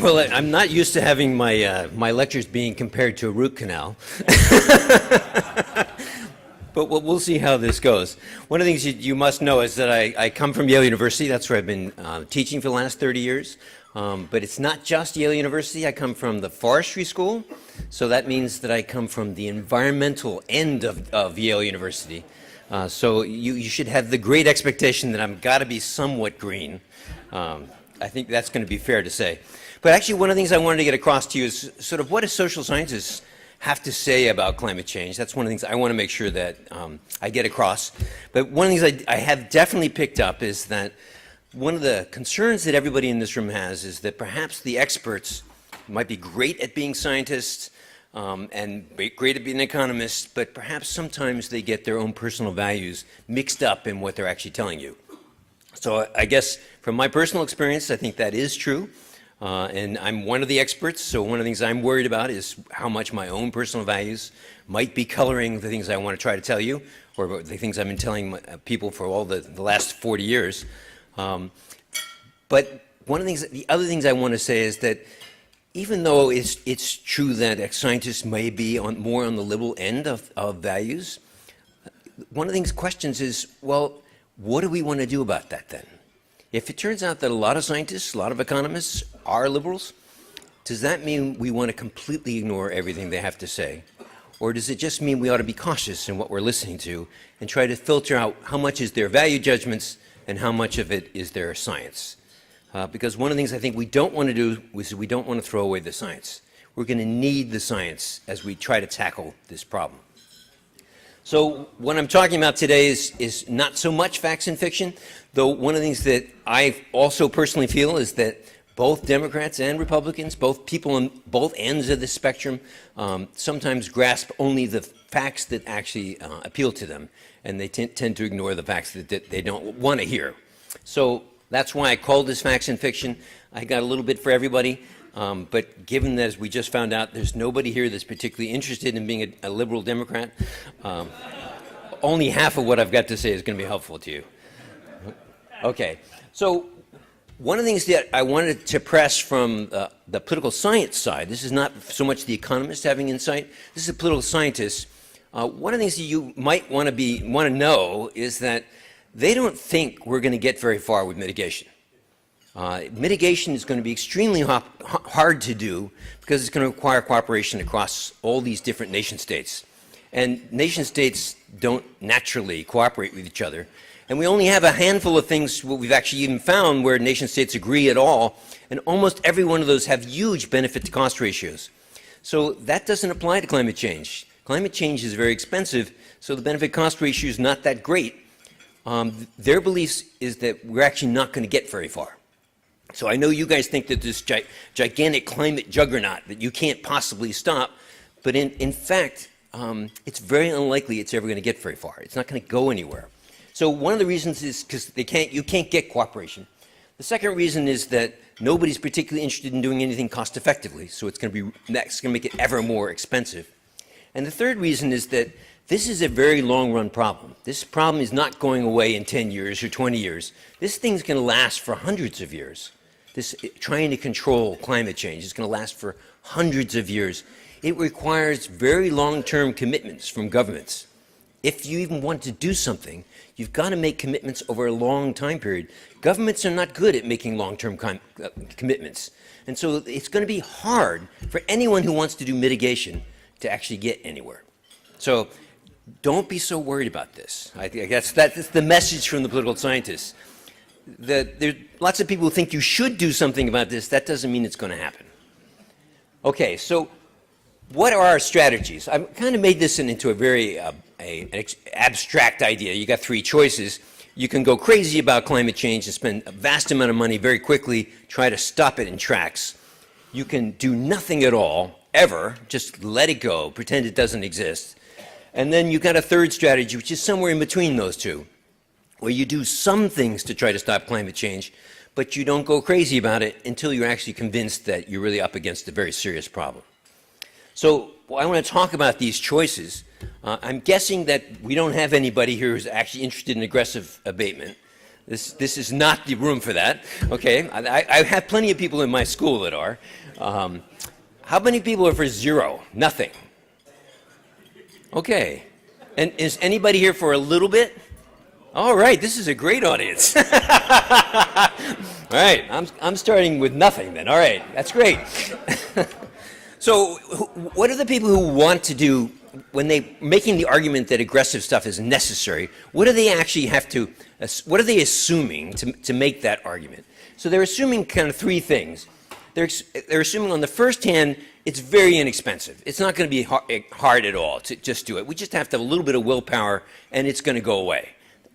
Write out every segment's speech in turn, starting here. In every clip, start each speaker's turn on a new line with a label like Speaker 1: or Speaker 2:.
Speaker 1: Well, I'm not used to having my lectures being compared to a root canal. But we'll see how this goes. One of the things you must know is that I come from Yale University. That's where I've been teaching for the last 30 years. But it's not just Yale University. I come from the forestry school. So that means that I come from the environmental end of Yale University. So you should have the great expectation that I've got to be somewhat green. I think that's going to be fair to say. But actually, one of the things I wanted to get across to you is sort of what do social scientists have to say about climate change. That's one of the things I want to make sure that I get across. But one of the things I have definitely picked up is that one of the concerns that everybody in this room has is that perhaps the experts might be great at being scientists and great at being economists, but perhaps sometimes they get their own personal values mixed up in what they're actually telling you. So I guess from my personal experience, I think that is true. And I'm one of the experts, so one of the things I'm worried about is how much my own personal values might be coloring the things I want to try to tell you, or the things I've been telling people for all the last 40 years. But one of the other things I want to say is that even though it's true that scientists may be more on the liberal end of values, one of the questions is, well, what do we want to do about that then? If it turns out that a lot of scientists, a lot of economists are liberals, does that mean we want to completely ignore everything they have to say? Or does it just mean we ought to be cautious in what we're listening to and try to filter out how much is their value judgments and how much of it is their science? Because one of the things I think we don't want to do is we don't want to throw away the science. We're going to need the science as we try to tackle this problem. So what I'm talking about today is not so much facts and fiction, though one of the things that I also personally feel is that both Democrats and Republicans, both people on both ends of the spectrum, sometimes grasp only the facts that actually appeal to them, and they tend to ignore the facts that they don't want to hear. So that's why I called this facts and fiction. I got a little bit for everybody. But given that, as we just found out, there's nobody here that's particularly interested in being a liberal Democrat, only half of what I've got to say is going to be helpful to you. Okay, so one of the things that I wanted to press from the political science side, this is not so much the economist having insight, this is a political scientist. One of the things that you might want to know is that they don't think we're going to get very far with mitigation. Mitigation is going to be extremely hard to do because it's going to require cooperation across all these different nation states. And nation states don't naturally cooperate with each other. And we only have a handful of things what we've actually even found where nation states agree at all. And almost every one of those have huge benefit to cost ratios. So that doesn't apply to climate change. Climate change is very expensive, so the benefit cost ratio is not that great. Their beliefs is that we're actually not going to get very far. So I know you guys think that this gigantic climate juggernaut that you can't possibly stop, but in fact, it's very unlikely it's ever going to get very far. It's not going to go anywhere. So one of the reasons is because you can't get cooperation. The second reason is that nobody's particularly interested in doing anything cost effectively, so it's going to make it ever more expensive. And the third reason is that this is a very long-run problem. This problem is not going away in 10 years or 20 years. This thing's going to last for hundreds of years. This trying to control climate change is going to last for hundreds of years. It requires very long-term commitments from governments. If you even want to do something, you've got to make commitments over a long time period. Governments are not good at making long-term commitments. And so it's going to be hard for anyone who wants to do mitigation to actually get anywhere. So don't be so worried about this. I think that's the message from the political scientists. There are lots of people who think you should do something about this. That doesn't mean it's going to happen. Okay, so what are our strategies? I've kind of made this into a very an abstract idea. You got three choices. You can go crazy about climate change and spend a vast amount of money very quickly, try to stop it in tracks. You can do nothing at all, ever, just let it go, pretend it doesn't exist. And then you've got a third strategy, which is somewhere in between those two, where you do some things to try to stop climate change, but you don't go crazy about it until you're actually convinced that you're really up against a very serious problem. So I want to talk about these choices. I'm guessing that we don't have anybody here who's actually interested in aggressive abatement. This is not the room for that. Okay, I have plenty of people in my school that are. How many people are for zero? Nothing. Okay, and is anybody here for a little bit? All right, this is a great audience. All right, I'm starting with nothing then. All right, that's great. So what are the people who want to do, when they making the argument that aggressive stuff is necessary, what do they actually have to, what are they assuming to make that argument? So they're assuming kind of three things. They're assuming on the first hand, it's very inexpensive. It's not going to be hard at all to just do it. We just have to have a little bit of willpower and it's going to go away.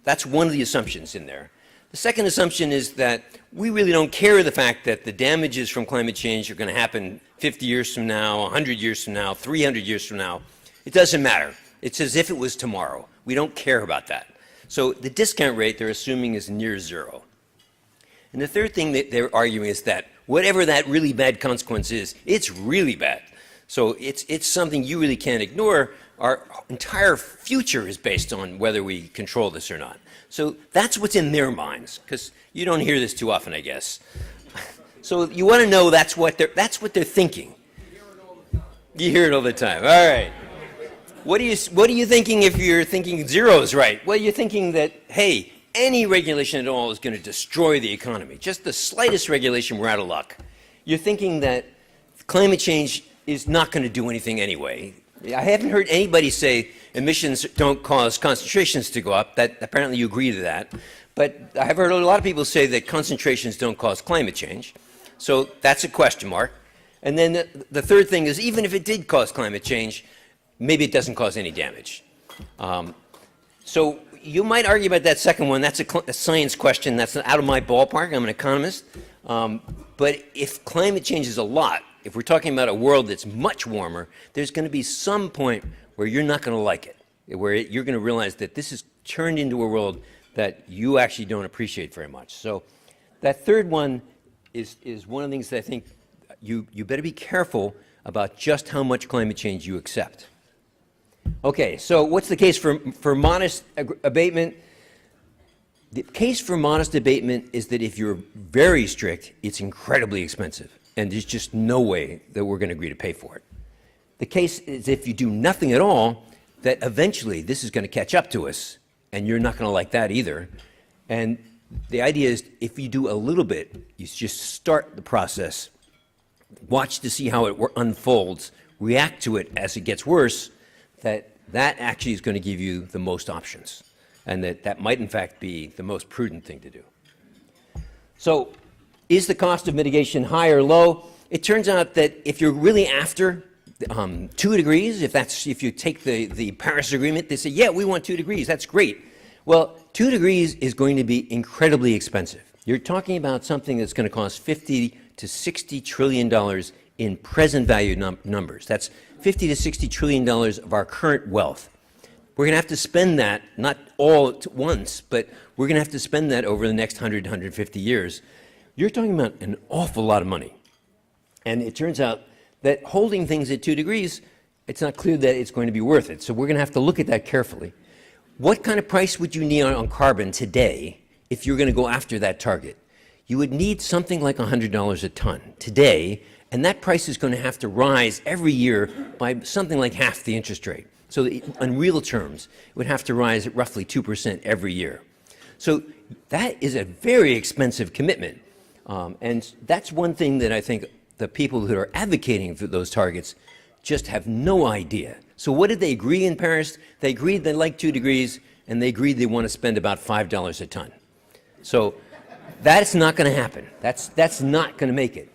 Speaker 1: That's one of the assumptions in there. The second assumption is that we really don't care the fact that the damages from climate change are going to happen 50 years from now, 100 years from now, 300 years from now. It doesn't matter. It's as if it was tomorrow. We don't care about that. So the discount rate they're assuming is near zero. And the third thing that they're arguing is that whatever that really bad consequence is, it's really bad. So it's something you really can't ignore. Our entire future is based on whether we control this or not. So that's what's in their minds, because you don't hear this too often, I guess. So you want to know that's what they're thinking. You hear it all the time. All right. What are you thinking if you're thinking zero is right? Well, you're thinking that, hey, any regulation at all is going to destroy the economy. Just the slightest regulation, we're out of luck. You're thinking that climate change is not going to do anything anyway. I haven't heard anybody say emissions don't cause concentrations to go up. That apparently you agree to that. But I have heard a lot of people say that concentrations don't cause climate change. So that's a question mark. And then the third thing is, even if it did cause climate change, maybe it doesn't cause any damage. So you might argue about that second one. That's a science question. That's out of my ballpark. I'm an economist. But if climate changes a lot, if we're talking about a world that's much warmer, there's going to be some point where you're not going to like it, where you're going to realize that this is turned into a world that you actually don't appreciate very much. So that third one is one of the things that I think you better be careful about just how much climate change you accept. Okay, so what's the case for modest abatement? The case for modest abatement is that if you're very strict, it's incredibly expensive, and there's just no way that we're going to agree to pay for it. The case is if you do nothing at all, that eventually this is going to catch up to us, and you're not going to like that either. And the idea is if you do a little bit, you just start the process, watch to see how it unfolds, react to it as it gets worse, that actually is going to give you the most options, and that might in fact be the most prudent thing to do. So is the cost of mitigation high or low? It turns out that if you're really after 2 degrees, if you take the Paris Agreement, they say, yeah, we want 2 degrees, that's great. Well, 2 degrees is going to be incredibly expensive. You're talking about something that's going to cost $50 to $60 trillion in present value numbers. That's $50 to $60 trillion of our current wealth. We're going to have to spend that, not all at once, but we're going to have to spend that over the next 100, 150 years. You're talking about an awful lot of money. And it turns out that holding things at 2 degrees, it's not clear that it's going to be worth it. So we're going to have to look at that carefully. What kind of price would you need on carbon today if you're going to go after that target? You would need something like $100 a ton today, and that price is going to have to rise every year by something like half the interest rate. So in real terms, it would have to rise at roughly 2% every year. So that is a very expensive commitment. And that's one thing that I think the people who are advocating for those targets just have no idea. So what did they agree in Paris? They agreed they like 2 degrees, and they agreed they want to spend about $5 a ton. So that's not going to happen. That's not going to make it.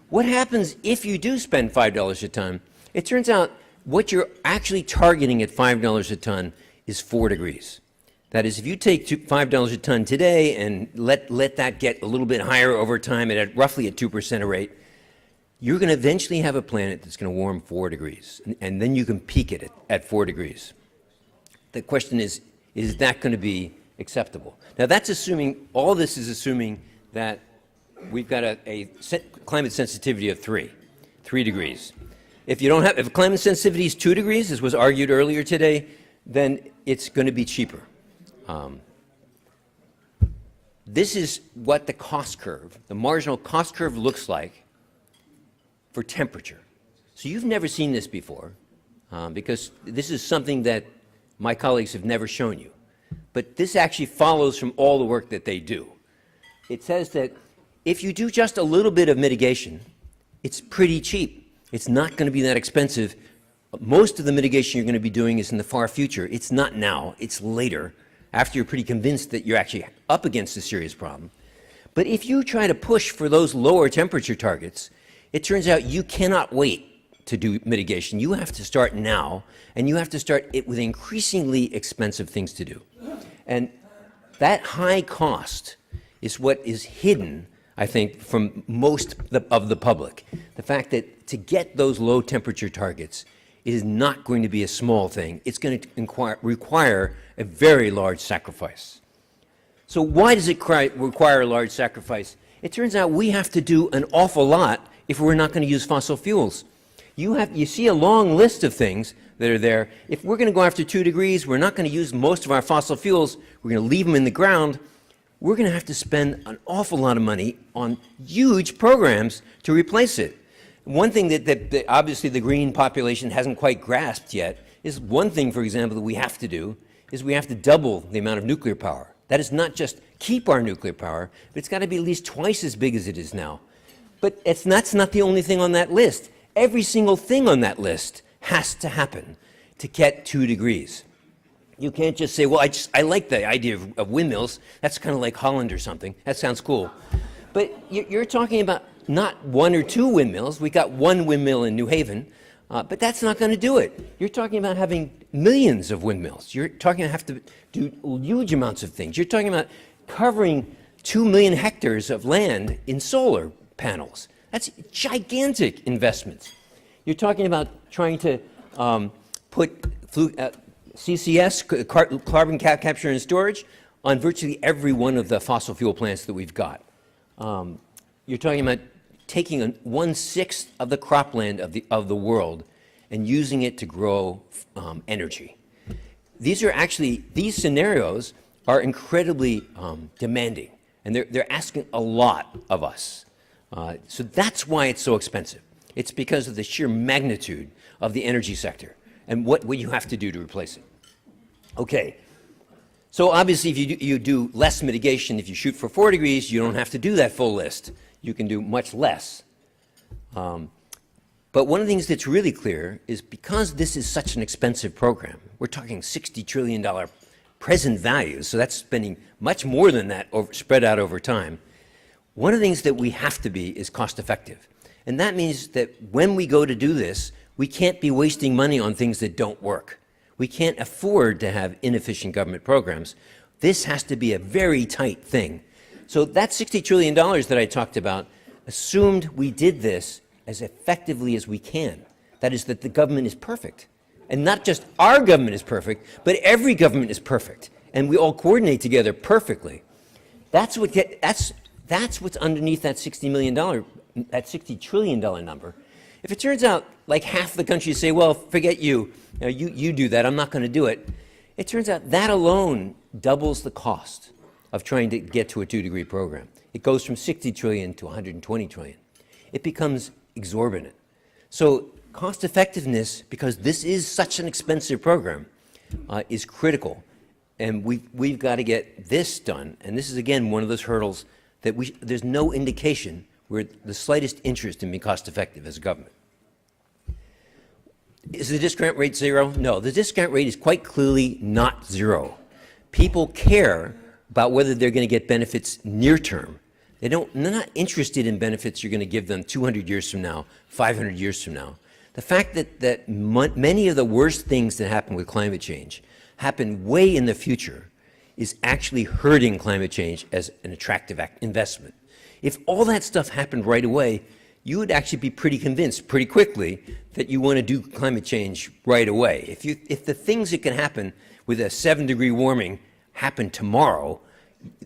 Speaker 1: What happens if you do spend $5 a ton? It turns out what you're actually targeting at $5 a ton is 4 degrees. That is, if you take $5 a ton today and let that get a little bit higher over time at roughly a 2% rate, you're going to eventually have a planet that's going to warm 4 degrees, and then you can peak it at 4 degrees. The question is that going to be acceptable? Now that's assuming, all this is assuming that we've got a climate sensitivity of 3 degrees. If climate sensitivity is 2 degrees, as was argued earlier today, then it's going to be cheaper. this is what the cost curve, the marginal cost curve looks like for temperature. So you've never seen this before, because this is something that my colleagues have never shown you. But this actually follows from all the work that they do. It says that if you do just a little bit of mitigation, it's pretty cheap. It's not going to be that expensive. Most of the mitigation you're going to be doing is in the far future. It's not now, it's later, after you're pretty convinced that you're actually up against a serious problem. But if you try to push for those lower temperature targets, it turns out you cannot wait to do mitigation. You have to start now, and you have to start it with increasingly expensive things to do. And that high cost is what is hidden, I think, from most of the public. The fact that to get those low temperature targets is not going to be a small thing. It's going to require a very large sacrifice. So why does it require a large sacrifice? It turns out we have to do an awful lot if we're not going to use fossil fuels. You see a long list of things that are there. If we're going to go after 2 degrees, we're not going to use most of our fossil fuels, we're going to leave them in the ground, we're going to have to spend an awful lot of money on huge programs to replace it. One thing that obviously the green population hasn't quite grasped yet is one thing, for example, that we have to do is we have to double the amount of nuclear power. That is not just keep our nuclear power, but it's got to be at least twice as big as it is now. But that's not the only thing on that list. Every single thing on that list has to happen to get 2 degrees. You can't just say, well, I like the idea of windmills. That's kind of like Holland or something. That sounds cool. But you're talking about not 1 or 2 windmills. We got 1 windmill in New Haven, but that's not going to do it. You're talking about having millions of windmills. You're talking about have to do huge amounts of things. You're talking about covering 2 million hectares of land in solar panels. That's gigantic investments. You're talking about trying to put CCS, carbon capture and storage, on virtually every one of the fossil fuel plants that we've got. You're talking about taking 1/6 of the cropland of the world and using it to grow energy. These scenarios are incredibly demanding, and they're asking a lot of us. So that's why it's so expensive. It's because of the sheer magnitude of the energy sector and what you have to do to replace it. Okay, so obviously if you do less mitigation, if you shoot for 4 degrees, you don't have to do that full list. You can do much less. But one of the things that's really clear is because this is such an expensive program, we're talking $60 trillion present value, so that's spending much more than that spread out over time. One of the things that we have to be is cost effective. And that means that when we go to do this, we can't be wasting money on things that don't work. We can't afford to have inefficient government programs. This has to be a very tight thing. So that $60 trillion that I talked about assumed we did this as effectively as we can. That is, that the government is perfect. And not just our government is perfect, but every government is perfect. And we all coordinate together perfectly. That's what's underneath that $60 trillion number. If it turns out like half the country say, well, forget you, you do that, I'm not going to do it, it turns out that alone doubles the cost of trying to get to a 2-degree program. It goes from 60 trillion to 120 trillion. It becomes exorbitant. So cost effectiveness, because this is such an expensive program, is critical. And we've got to get this done. And this is, again, one of those hurdles that there's no indication we're the slightest interest in being cost effective as a government. Is the discount rate 0? No, the discount rate is quite clearly not 0. People care about whether they're going to get benefits near term. They're not interested in benefits you're going to give them 200 years from now, 500 years from now. The fact that many of the worst things that happen with climate change happen way in the future is actually hurting climate change as an attractive investment. If all that stuff happened right away, you would actually be pretty convinced pretty quickly that you want to do climate change right away. If the things that can happen with a 7-degree warming happen tomorrow,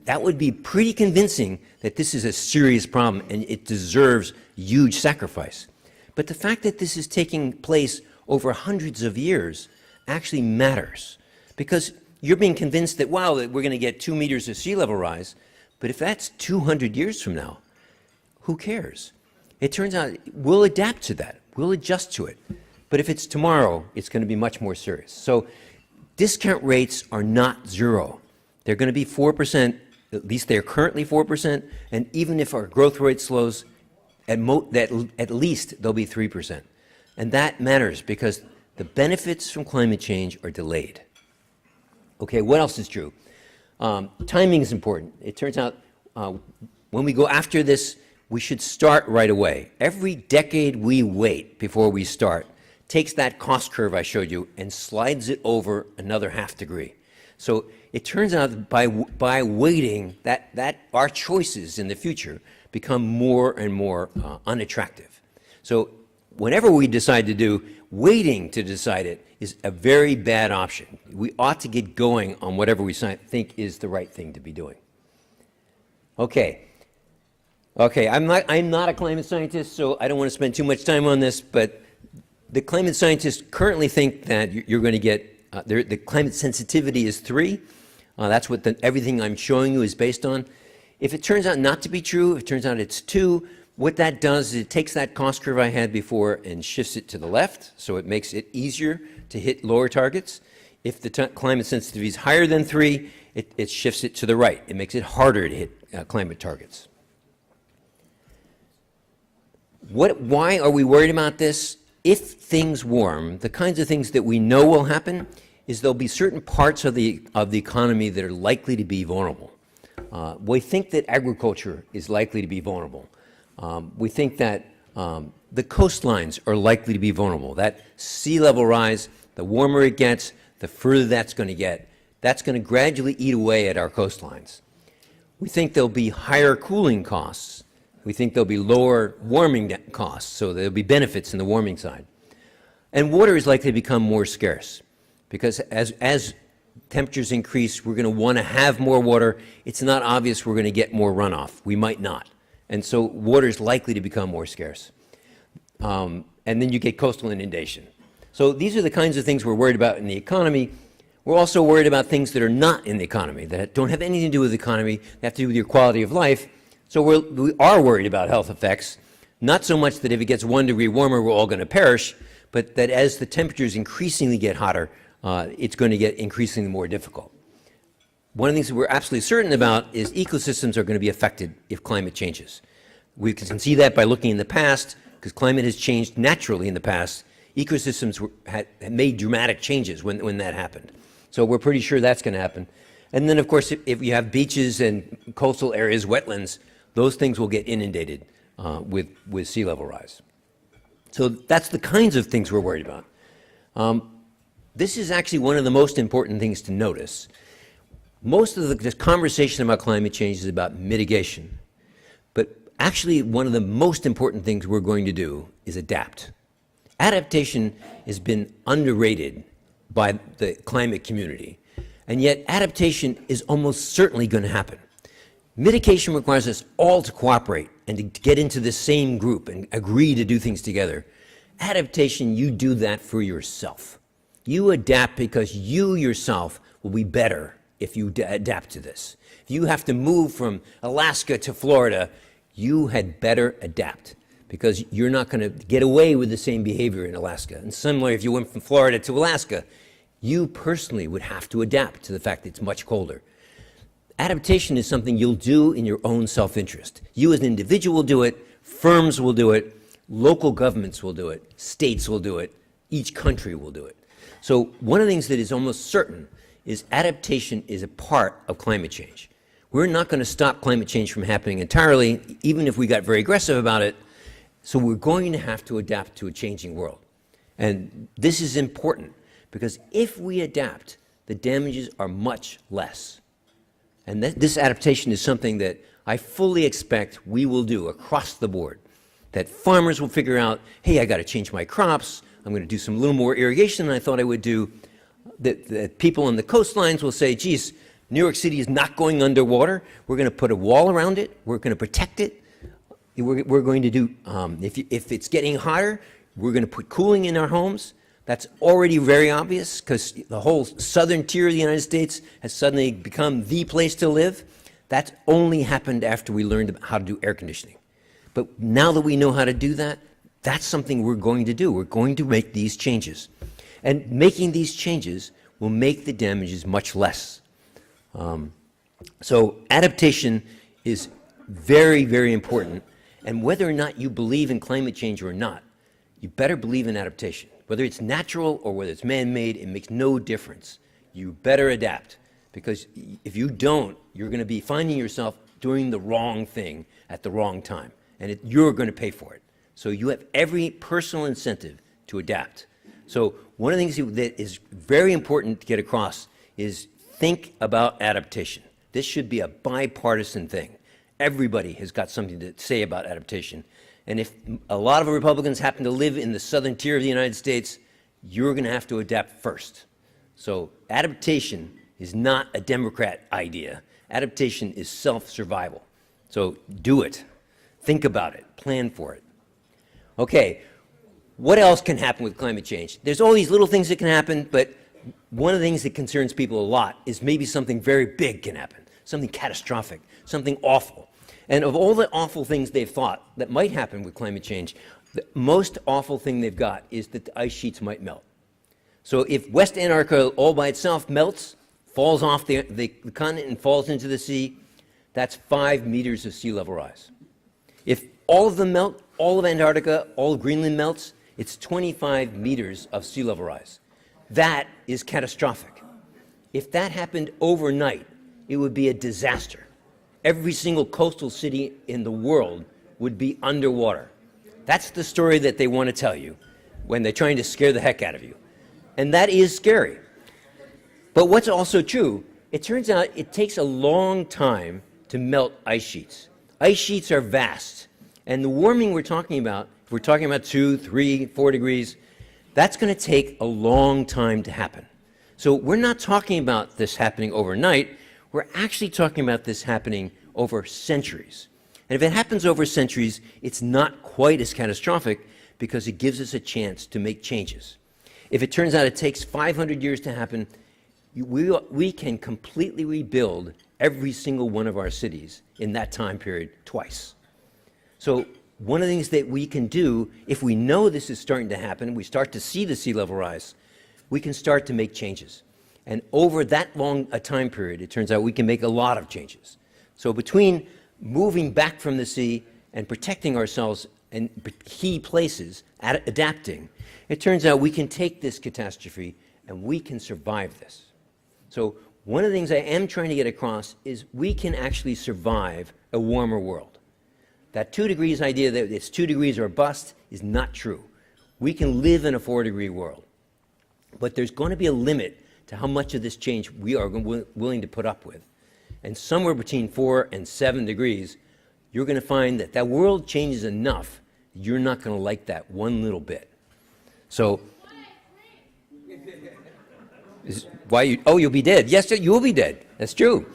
Speaker 1: that would be pretty convincing that this is a serious problem and it deserves huge sacrifice. But the fact that this is taking place over hundreds of years actually matters, because you're being convinced that, wow, that we're going to get 2 meters of sea level rise, But if that's 200 years from now, who cares? It turns out we'll adapt to that. We'll adjust to it. But if it's tomorrow, it's going to be much more serious. So discount rates are not zero. They're going to be 4%, at least they're currently 4%, and even if our growth rate slows, at least they'll be 3%. And that matters because the benefits from climate change are delayed. Okay, what else is true? Timing is important. It turns out when we go after this, we should start right away. Every decade we wait before we start takes that cost curve I showed you and slides it over another ½ degree. So it turns out by waiting that our choices in the future become more and more unattractive. So whenever we decide to do, waiting to decide it is a very bad option. We ought to get going on whatever we think is the right thing to be doing. Okay. Okay, I'm not a climate scientist, so I don't want to spend too much time on this, but the climate scientists currently think that you're going to get, the climate sensitivity is 3. That's what everything I'm showing you is based on. If it turns out not to be true, if it turns out it's 2, what that does is it takes that cost curve I had before and shifts it to the left, so it makes it easier to hit lower targets. If the climate sensitivity is higher than 3, it shifts it to the right. It makes it harder to hit climate targets. Why are we worried about this? If things warm, the kinds of things that we know will happen is there'll be certain parts of the economy that are likely to be vulnerable. We think that agriculture is likely to be vulnerable. We think that the coastlines are likely to be vulnerable. That sea level rise, the warmer it gets, the further that's going to get. That's going to gradually eat away at our coastlines. We think there'll be higher cooling costs. We think there'll be lower warming costs, so there'll be benefits in the warming side. And water is likely to become more scarce because as temperatures increase, we're going to want to have more water. It's not obvious we're going to get more runoff. We might not. And so water is likely to become more scarce. And then you get coastal inundation. So these are the kinds of things we're worried about in the economy. We're also worried about things that are not in the economy, that don't have anything to do with the economy, that have to do with your quality of life. So we are worried about health effects, not so much that if it gets 1 degree warmer, we're all going to perish, but that as the temperatures increasingly get hotter, it's going to get increasingly more difficult. One of the things that we're absolutely certain about is ecosystems are going to be affected if climate changes. We can see that by looking in the past, because climate has changed naturally in the past. Ecosystems had made dramatic changes when that happened. So we're pretty sure that's going to happen. And then, of course, if you have beaches and coastal areas, wetlands, those things will get inundated with sea level rise. So that's the kinds of things we're worried about. This is actually one of the most important things to notice. Most of the conversation about climate change is about mitigation. But actually, one of the most important things we're going to do is adapt. Adaptation has been underrated by the climate community. And yet, adaptation is almost certainly going to happen. Mitigation requires us all to cooperate and to get into the same group and agree to do things together. Adaptation, you do that for yourself. You adapt because you yourself will be better if you adapt to this. If you have to move from Alaska to Florida, you had better adapt because you're not going to get away with the same behavior in Alaska. And similarly, if you went from Florida to Alaska, you personally would have to adapt to the fact that it's much colder. Adaptation is something you'll do in your own self-interest. You as an individual will do it, firms will do it, local governments will do it, states will do it, each country will do it. So one of the things that is almost certain is adaptation is a part of climate change. We're not going to stop climate change from happening entirely, even if we got very aggressive about it. So we're going to have to adapt to a changing world. And this is important because if we adapt, the damages are much less. And this adaptation is something that I fully expect we will do across the board. That farmers will figure out, hey, I got to change my crops. I'm going to do some little more irrigation than I thought I would do. That people on the coastlines will say, geez, New York City is not going underwater. We're going to put a wall around it. We're going to protect it. We're going to do, if it's getting hotter, we're going to put cooling in our homes. That's already very obvious because the whole southern tier of the United States has suddenly become the place to live. That's only happened after we learned how to do air conditioning. But now that we know how to do that, that's something we're going to do. We're going to make these changes. And making these changes will make the damages much less. So adaptation is very, very important. And whether or not you believe in climate change or not, you better believe in adaptation. Whether it's natural or whether it's man-made, it makes no difference. You better adapt. Because if you don't, you're going to be finding yourself doing the wrong thing at the wrong time. And you're going to pay for it. So you have every personal incentive to adapt. So one of the things that is very important to get across is think about adaptation. This should be a bipartisan thing. Everybody has got something to say about adaptation. And if a lot of Republicans happen to live in the southern tier of the United States, you're going to have to adapt first. So adaptation is not a Democrat idea. Adaptation is self-survival. So do it. Think about it. Plan for it. Okay, what else can happen with climate change? There's all these little things that can happen, but one of the things that concerns people a lot is maybe something very big can happen, something catastrophic, something awful. And of all the awful things they've thought that might happen with climate change, the most awful thing they've got is that the ice sheets might melt. So if West Antarctica all by itself melts, falls off the continent and falls into the sea, that's 5 meters of sea level rise. If all of them melt, all of Antarctica, all of Greenland melts, it's 25 meters of sea level rise. That is catastrophic. If that happened overnight, it would be a disaster. Every single coastal city in the world would be underwater. That's the story that they want to tell you when they're trying to scare the heck out of you. And that is scary. But what's also true, it turns out it takes a long time to melt ice sheets. Ice sheets are vast. And the warming we're talking about, if we're talking about 2, 3, 4 degrees, that's going to take a long time to happen. So we're not talking about this happening overnight. We're actually talking about this happening over centuries. And if it happens over centuries, it's not quite as catastrophic because it gives us a chance to make changes. If it turns out it takes 500 years to happen, we can completely rebuild every single one of our cities in that time period twice. So one of the things that we can do, if we know this is starting to happen, we start to see the sea level rise, we can start to make changes. And over that long a time period, it turns out we can make a lot of changes. So between moving back from the sea and protecting ourselves in key places, adapting, it turns out we can take this catastrophe and we can survive this. So one of the things I am trying to get across is we can actually survive a warmer world. That 2 degrees idea that it's 2 degrees or bust is not true. We can live in a 4-degree world. But there's going to be a limit to how much of this change we are willing to put up with. And somewhere between 4 and 7 degrees, you're going to find that that world changes enough that you're not going to like that one little bit. So, you'll be dead. Yes, you will be dead. That's true.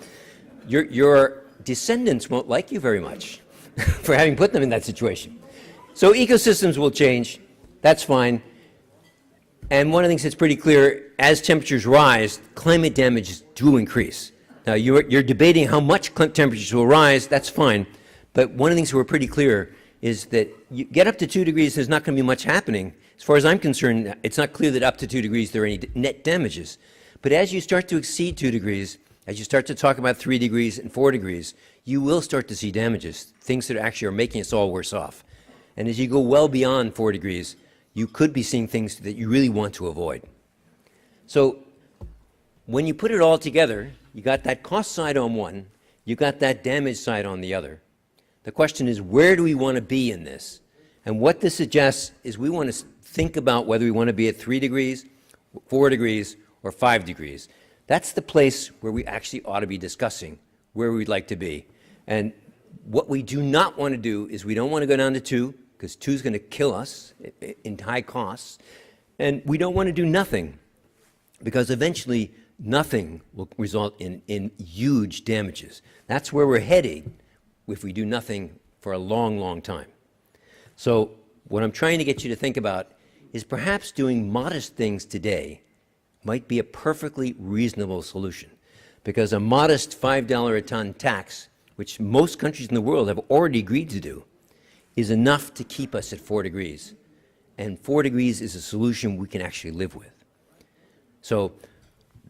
Speaker 1: Your descendants won't like you very much for having put them in that situation. So ecosystems will change. That's fine. And one of the things that's pretty clear, as temperatures rise, climate damages do increase. Now, you're debating how much temperatures will rise. That's fine. But one of the things that we're pretty clear is that you get up to 2 degrees, there's not going to be much happening. As far as I'm concerned, it's not clear that up to 2 degrees there are any net damages. But as you start to exceed 2 degrees, as you start to talk about 3 degrees and 4 degrees, you will start to see damages, things that actually are making us all worse off. And as you go well beyond 4 degrees, you could be seeing things that you really want to avoid. So when you put it all together, you got that cost side on one, you got that damage side on the other. The question is, where do we want to be in this? And what this suggests is we want to think about whether we want to be at 3 degrees, 4 degrees, or 5 degrees. That's the place where we actually ought to be discussing where we'd like to be. And what we do not want to do is we don't want to go down to 2, because 2 is going to kill us in high costs. And we don't want to do nothing, because eventually nothing will result in huge damages. That's where we're heading if we do nothing for a long, long time. So what I'm trying to get you to think about is perhaps doing modest things today might be a perfectly reasonable solution. because a modest $5 a ton tax, which most countries in the world have already agreed to do, is enough to keep us at 4 degrees. And 4 degrees is a solution we can actually live with. So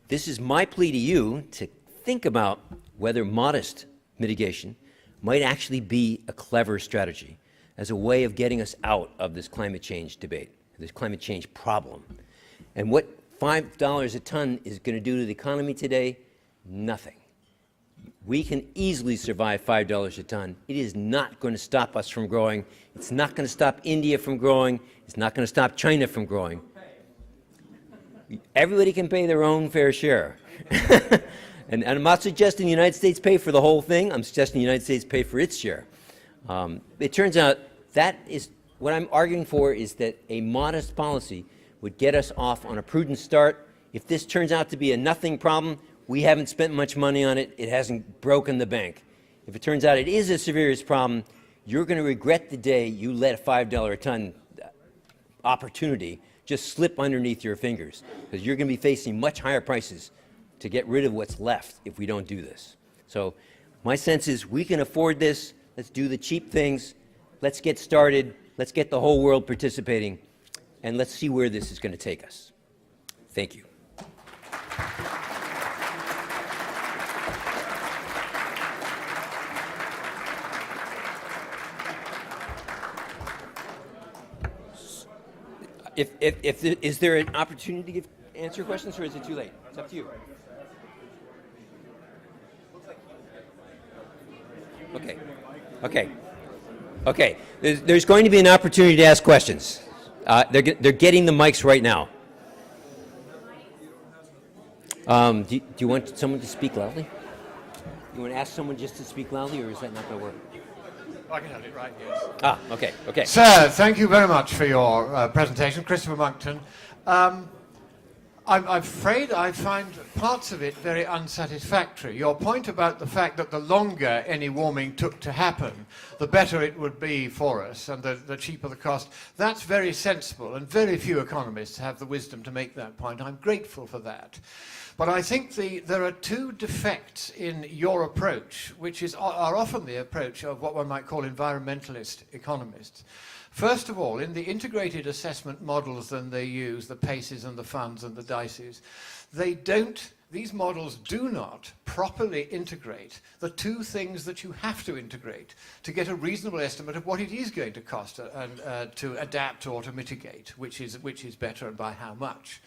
Speaker 1: this is my plea to you to think about whether modest mitigation might actually be a clever strategy as a way of getting us out of this climate change debate, this climate change problem. And what $5 a ton is going to do to the economy today? Nothing. We can easily survive $5 a ton. It is not going to stop us from growing. It's not going to stop India from growing. It's not going to stop China from growing. Everybody can pay their own fair share. And I'm not suggesting the United States pay for the whole thing. I'm suggesting the United States pay for its share. It turns out that is what I'm arguing for, is that a modest policy would get us off on a prudent start. If this turns out to be a nothing problem, we haven't spent much money on it. It hasn't broken the bank. If it turns out it is a serious problem, you're going to regret the day you let a $5 a ton opportunity just slip underneath your fingers, because you're going to be facing much higher prices to get rid of what's left if we don't do this. So my sense is we can afford this. Let's do the cheap things. Let's get started. Let's get the whole world participating, and let's see where this is going to take us. Thank you. Is there an opportunity to answer questions, or is it too late? It's up to you. Okay. There's going to be an opportunity to ask questions. They're getting the mics right now. Do you want someone to speak loudly? You want to ask someone just to speak loudly, or is that not going to work?
Speaker 2: I can have it right, yes.
Speaker 1: Okay.
Speaker 2: Sir, thank you very much for your presentation. Christopher Monkton. I'm afraid I find parts of it very unsatisfactory. Your point about the fact that the longer any warming took to happen, the better it would be for us and the cheaper the cost, that's very sensible, and very few economists have the wisdom to make that point. I'm grateful for that. But I think there are two defects in your approach, which are often the approach of what one might call environmentalist economists. First of all, in the integrated assessment models that they use, the PACEs and the funds and the DICEs, these models do not properly integrate the two things that you have to integrate to get a reasonable estimate of what it is going to cost to adapt or to mitigate, which is better and by how much.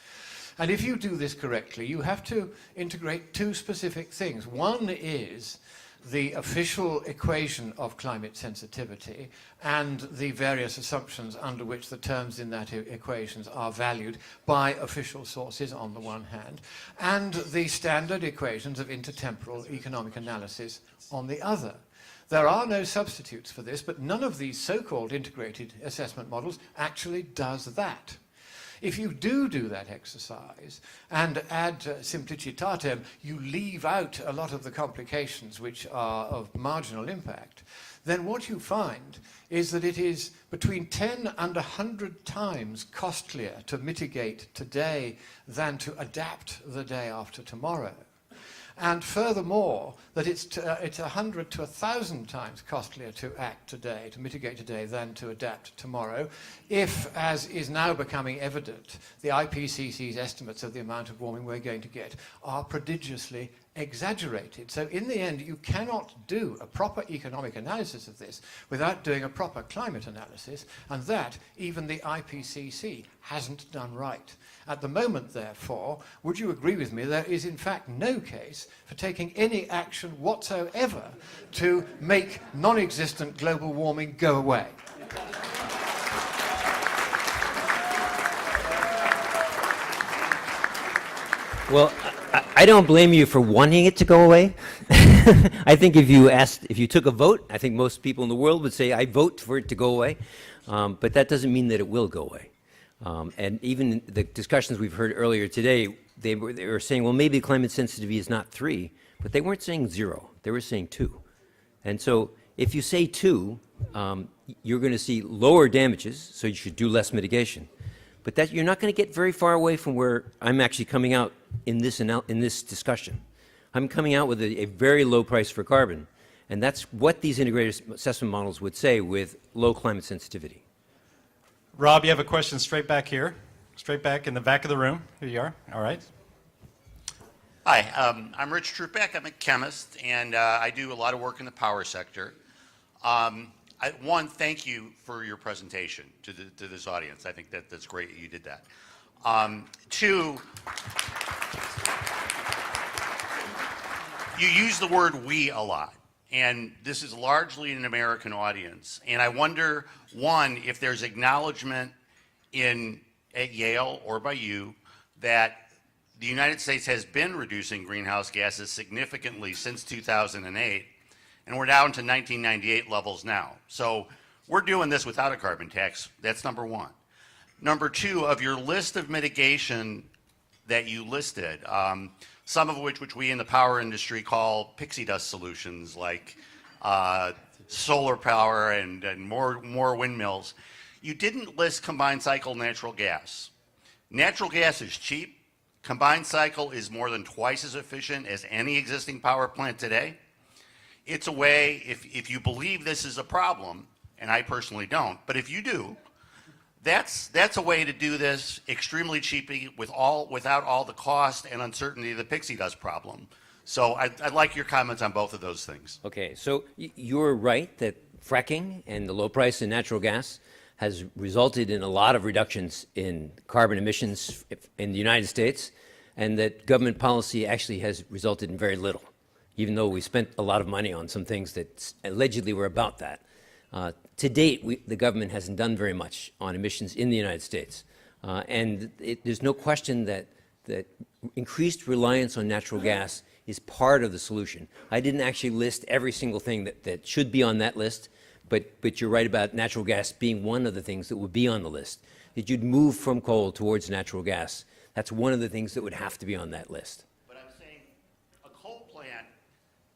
Speaker 2: And if you do this correctly, you have to integrate two specific things. One is the official equation of climate sensitivity and the various assumptions under which the terms in that equations are valued by official sources on the one hand, and the standard equations of intertemporal economic analysis on the other. There are no substitutes for this, but none of these so-called integrated assessment models actually does that. If you do that exercise and ad simplicitatem, you leave out a lot of the complications which are of marginal impact, then what you find is that it is between 10 and 100 times costlier to mitigate today than to adapt the day after tomorrow. And furthermore, that it's 100 to 1,000 times costlier to act today, to mitigate today, than to adapt tomorrow, if, as is now becoming evident, the IPCC's estimates of the amount of warming we're going to get are prodigiously exaggerated. So in the end, you cannot do a proper economic analysis of this without doing a proper climate analysis, and that even the IPCC hasn't done right. At the moment, therefore, would you agree with me, there is in fact no case for taking any action whatsoever to make non-existent global warming go away?
Speaker 1: Well, I don't blame you for wanting it to go away. I think if you took a vote, I think most people in the world would say, I vote for it to go away. But that doesn't mean that it will go away. And even the discussions we've heard earlier today, they were saying, well, maybe climate sensitivity is not 3, but they weren't saying 0. They were saying 2. And so if you say 2, you're going to see lower damages, so you should do less mitigation. But that you're not going to get very far away from where I'm actually coming out in this discussion. I'm coming out with a very low price for carbon. And that's what these integrated assessment models would say with low climate sensitivity.
Speaker 3: Rob, you have a question straight back here. Straight back in the back of the room. Here you are. All right.
Speaker 4: Hi, I'm Rich Trebek. I'm a chemist, and I do a lot of work in the power sector. One, thank you for your presentation to this audience. I think that's great that you did that. Two, you use the word "we" a lot, and this is largely an American audience. And I wonder, one, if there's acknowledgement at Yale or by you that the United States has been reducing greenhouse gases significantly since 2008, and we're down to 1998 levels now. So we're doing this without a carbon tax. That's number one. Number two, of your list of mitigation that you listed, some of which we in the power industry call pixie dust solutions, like solar power and more windmills, you didn't list combined cycle natural gas. Natural gas is cheap. Combined cycle is more than twice as efficient as any existing power plant today. It's a way, if you believe this is a problem, and I personally don't, but if you do, that's a way to do this extremely cheaply without all the cost and uncertainty of the pixie dust problem. So I'd like your comments on both of those things.
Speaker 1: Okay, so you're right that fracking and the low price in natural gas has resulted in a lot of reductions in carbon emissions in the United States, and that government policy actually has resulted in very little, even though we spent a lot of money on some things that allegedly were about that. To date, the government hasn't done very much on emissions in the United States. And there's no question that increased reliance on natural gas is part of the solution. I didn't actually list every single thing that should be on that list, but you're right about natural gas being one of the things that would be on the list. That you'd move from coal towards natural gas. That's one of the things that would have to be on that list.
Speaker 4: But I'm saying a coal plant,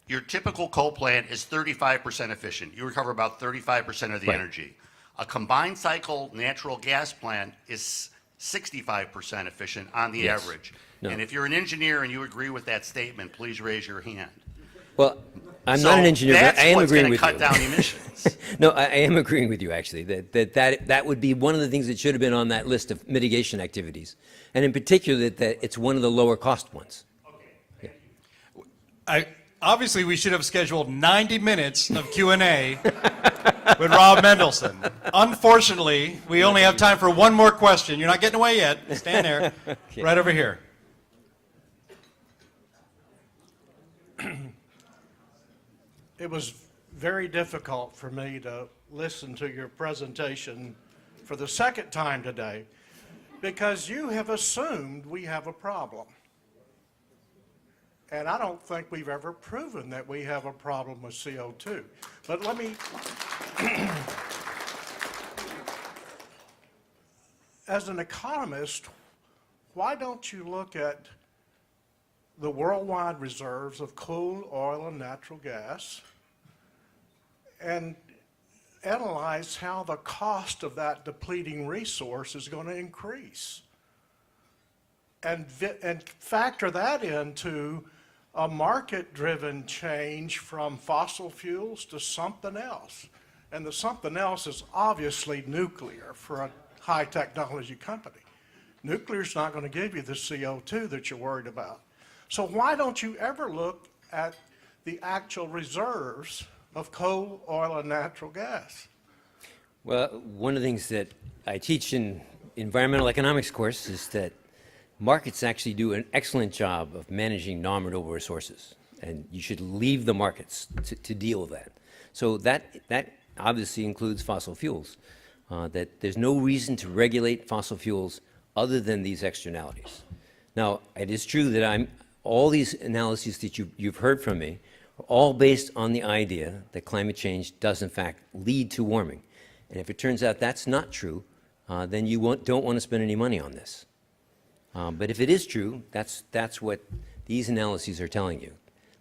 Speaker 4: your typical coal plant is 35% efficient. You recover about 35% of the energy. A combined cycle natural gas plant is 65% efficient on the average. No. And if you're an engineer and you agree with that statement, please raise your hand.
Speaker 1: Well, I'm not an engineer, but I am agreeing with you.
Speaker 4: That's what's going to cut down emissions.
Speaker 1: No, I am agreeing with you, actually, that would be one of the things that should have been on that list of mitigation activities, and in particular that it's one of the lower cost ones.
Speaker 4: Okay. Yeah.
Speaker 3: Obviously, we should have scheduled 90 minutes of Q&A with Rob Mendelsohn. Unfortunately, we only have time for one more question. You're not getting away yet. Stand there, okay. Right over here.
Speaker 5: It was very difficult for me to listen to your presentation for the second time today because you have assumed we have a problem. And I don't think we've ever proven that we have a problem with CO2. But let me, as an economist, why don't you look at the worldwide reserves of coal, oil, and natural gas and analyze how the cost of that depleting resource is going to increase and factor that into a market-driven change from fossil fuels to something else. And the something else is obviously nuclear for a high-technology company. Nuclear's not going to give you the CO2 that you're worried about. So why don't you ever look at the actual reserves of coal, oil, and natural gas?
Speaker 1: Well, one of the things that I teach in environmental economics course is that markets actually do an excellent job of managing non-renewable resources, and you should leave the markets to deal with that. So that obviously includes fossil fuels, that there's no reason to regulate fossil fuels other than these externalities. Now, it is true that all these analyses that you've heard from me are all based on the idea that climate change does in fact lead to warming. And if it turns out that's not true, then you don't want to spend any money on this. But if it is true, that's what these analyses are telling you.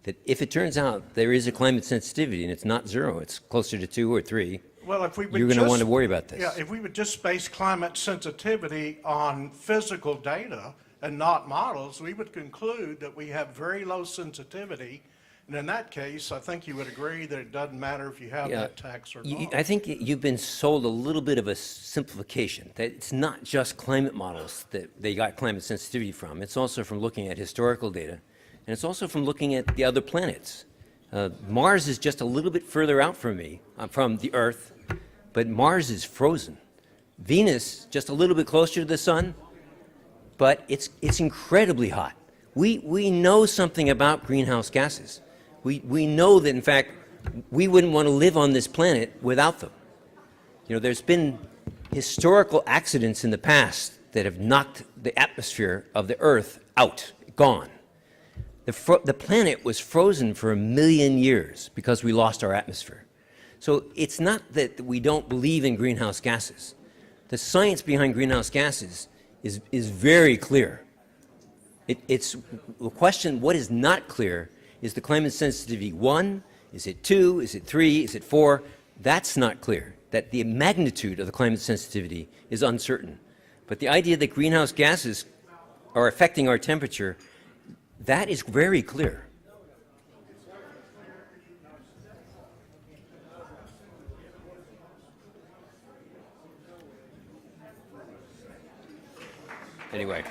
Speaker 1: That if it turns out there is a climate sensitivity and it's not 0, it's closer to 2 or 3,
Speaker 5: well, if we would
Speaker 1: you're going to want to worry about this.
Speaker 5: Yeah, if we would just base climate sensitivity on physical data and not models, we would conclude that we have very low sensitivity. And in that case, I think you would agree that it doesn't matter if you have
Speaker 1: Yeah,
Speaker 5: that tax or not.
Speaker 1: I think you've been sold a little bit of a simplification, that it's not just climate models that they got climate sensitivity from. It's also from looking at historical data, and it's also from looking at the other planets. Mars is just a little bit further out from me, from the Earth, but Mars is frozen. Venus, just a little bit closer to the sun, but it's incredibly hot. We know something about greenhouse gases. We know that, in fact, we wouldn't want to live on this planet without them. You know, there's been historical accidents in the past that have knocked the atmosphere of the Earth out, gone. The planet was frozen for 1 million years because we lost our atmosphere. So it's not that we don't believe in greenhouse gases. The science behind greenhouse gases is very clear. It's the question, what is not clear is the climate sensitivity 1, is it 2, is it 3, is it 4? That's not clear. That the magnitude of the climate sensitivity is uncertain. But the idea that greenhouse gases are affecting our temperature, that is very clear. Anyway.